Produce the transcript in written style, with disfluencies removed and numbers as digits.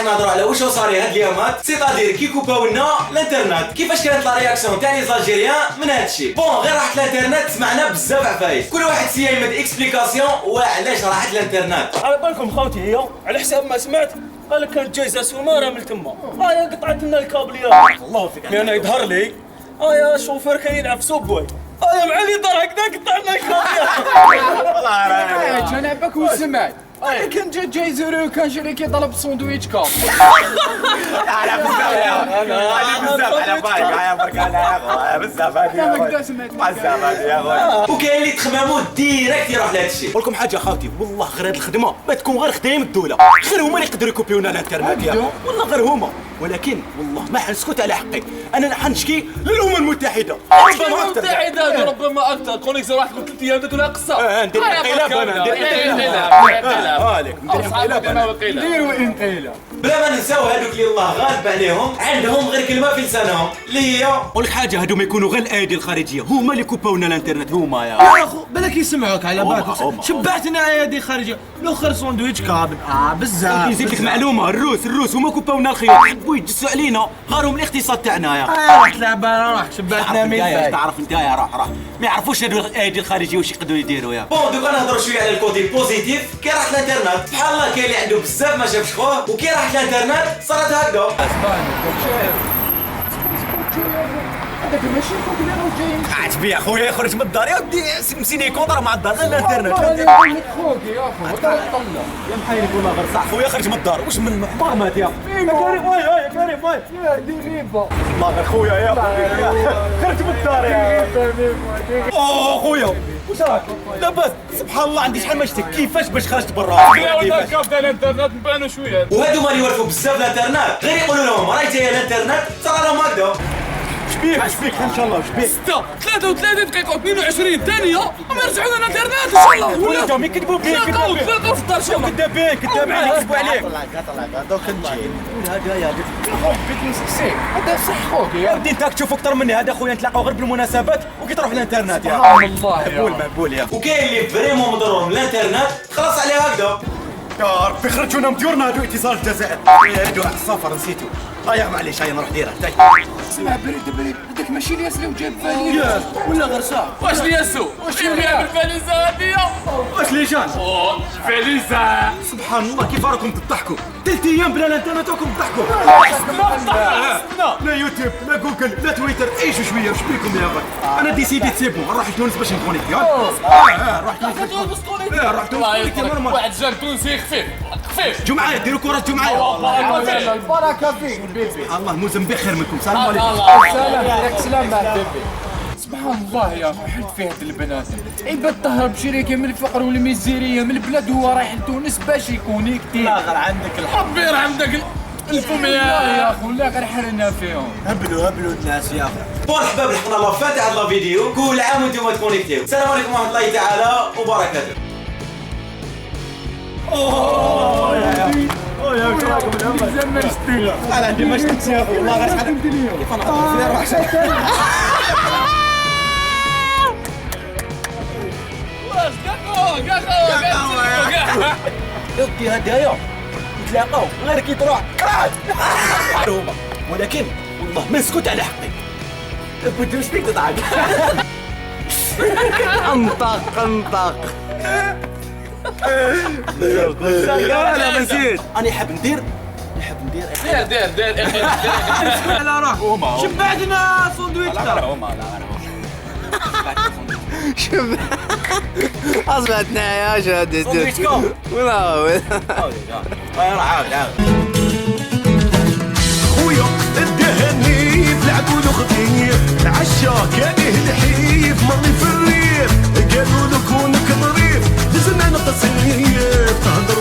نهضروا على واش صاري هاد اليامات، سيتادير كي كوباو لنا الانترنت، كيفاش كانت لا رياكسيون تاع لي زالجيريان من هادشي. بون غير راحت الانترنت سمعنا بزاف عفايس، كل واحد سي يمد اكسبليكاسيون وعلاش راحت الانترنت. على بالكم خوتي هي على حساب ما سمعت قال لك كانت جايزه سماره من تما، قطعت لنا الكابليات. الله فيك انا يظهر لي يا شوفير كان يلعب سوبوي يا معلي دار هكذا قطع لنا الكابليات. والله راك انا عباك وسمعت كان جا جايزه كان جري كيطلب ساندويتش كاب. على بزاف على بزاف على بالك يا بركان بزاف هادي يا خويا. وكاين اللي تخمامو ديريكت يروح لهادشي. نقول لكم حاجه خاوتي، والله غير هاد الخدمه ما تكون غير خدايم الدوله، غير هما اللي يقدروا يكوبيونا الانترنت يا والله غير هما. ولكن والله ما حنسكت على حقي، انا حنشكي للامم المتحده. ربما المتحده ربما اكثر كونيكس واحد 3 ايام ولا قصه. ندير انقلاب انا ندير نديروا انقلاب. بلا ما ننساو هذوك اللي الله غالب عليهم عندهم غير كلمه في لسانهم اللي هي نقول لك حاجه، هادو ما يكونوا غير الايدي الخارجيه، هما اللي كوباونا الانترنت هما يا اخو بالك يسمعوك على بالك شبعتنا يا دي خارجه الاخر ساندويتش كابل بزاف. نزيد لك معلومه، الروس هما كوباونا الخيوط، حبوا يدسوا علينا غارهم الاقتصاد تاعنا يا روح تلعب روح شبعتنا من تعرف انت يا روح ما يعرفوش هادو الايدي الخارجيه واش يقدروا يديروا يا. بون دوكا نهضروا شويه على الكوتي بوزيتيف. كي راح الانترنت سبحان الله كاين اللي عنده بزاف ما شافش خوه، وكي راح الانترنت صارت هكذا. هذاك ماشي خوك اللي راه جاي عتبي يا خويا يخرج من الدار يا ودي مسيني يكونطر مع الدار غير الانترنت. خوك يا اخو طلع يا محايلك والله غير صح خويا خرج من الدار واش من محرمات يا كريم يا كريم يا دي غيبه والله غير خويا يا خرج من الدار يا خويا واش راك لاباس؟ سبحان الله عندي شحال ما شتك كيفاش باش خرجت برا كيفاش كابدا الانترنت نبانو شويه. وهادو ما يورثوا بزاف الانترنت غير يقولوا لهم راهي جايه الانترنت صار لهم هكذا. اش بيك ان شاء الله اش بيك 33 دقيقه و22 ثانيه وما يرجعوا لنا الانترنت ان شاء الله. ولا جاو يكذبوا فيك تلاقاو في الدار ان شاء الله. كذاب عليك يكذبوا عليك. طلع دوك نجي هذا يا بيت نسقسيك هذا صح خوك يا ودي انت تشوف اكثر مني، هذا خويا نتلاقاو غير بالمناسبات وكي تروح الانترنت يا سبحان الله مقبول مقبول يا. وكاين اللي فريمون مضرور من الانترنت خلاص عليه هكذا. يا ربي خرجونا من ديورنا هادو اتصال الجزائر هادو على السفر نسيتو. معليش هيا نروح ديرها اسمع بريد هذاك ماشي الياس اللي جاب بالي ولا غير ساعه. واش الياسو واش يبيع بالفاليزه هاديه واش لي جان فاليزه. سبحان الله كيف راكم تضحكوا 3 ايام بلا الانترنت راكم تضحكوا. لا يوتيوب لا جوجل لا تويتر عيشوا شويه واش بيكم يا اخي. انا ديسيديت سي بون نروح لتونس باش نكونيكتي. روح تونس واحد جاب تونسي خفيف جو معايا ديروا كره جو معايا. البركه فيك بيبي. الله موزمبيق خير منكم. سلام عليكم. سلام على بيبي. سبحان الله يا اخي حلت فيه هاد البنادم عباد تهرب شريكه من الفقر والميزيريه من البلاد هو رايح لتونس باش يكونيكتي. لا غير عندك الحق غير عندك الفم يا اخو ولا غير حرنا فيهم. هبلوا الناس يا اخي. بون احباب الحقنا الله فاتح هذا الفيديو، كل عام وانتم تكونيكتيو. السلام عليكم ورحمه الله تعالى وبركاته. يا وش راكم اليوم؟ انا عندي ما شفت يا اخو والله غير شحال كيف نهضر فيها روح يا هدايا نتلاقاو غير كي تروح هما ولكن والله ما نسكت على حقي. بدي واش فيك تضحك؟ انطق انا ما نسيت انا حاب ندير دير اخي لا روح شبعتنا ساندويتش اصبحتنا يا شادي ساندويتش كاب ولا عاود خويا الدهني لعبوا له خفيف العشا كانه الحيف مري في الريف قالوا له كونك ظريف لزمان تصيف تهضر